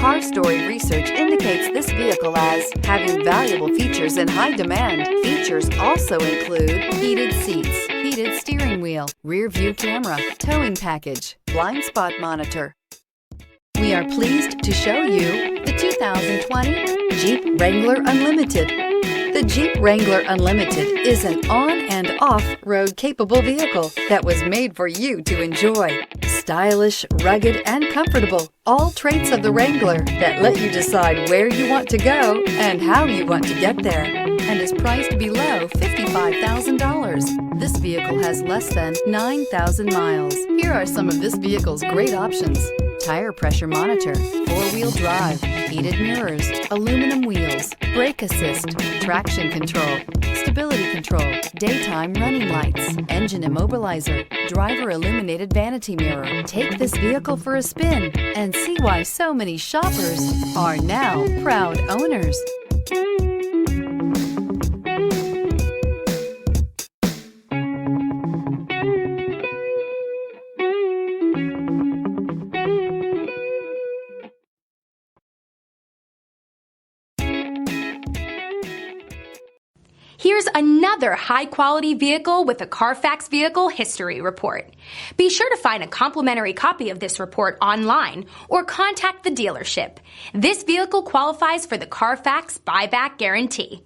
Car Story research indicates this vehicle as having valuable features in high demand. Features also include heated seats, heated steering wheel, rear view camera, towing package, blind spot monitor. We are pleased to show you the 2020 Jeep Wrangler Unlimited. The Jeep Wrangler Unlimited is an on- and off-road capable vehicle that was made for you to enjoy. Stylish, rugged, and comfortable. All traits of the Wrangler that let you decide where you want to go and how you want to get there. And is priced below $55,000. This vehicle has less than 9,000 miles. Here are some of this vehicle's great options: tire pressure monitor, 4-wheel drive, heated mirrors, aluminum wheels, brake assist, traction control, stability control, daytime running lights, engine immobilizer, driver illuminated vanity mirror. Take this vehicle for a spin and see why so many shoppers are now proud owners. Here's another high-quality vehicle with a Carfax Vehicle History Report. Be sure to find a complimentary copy of this report online or contact the dealership. This vehicle qualifies for the Carfax Buyback Guarantee.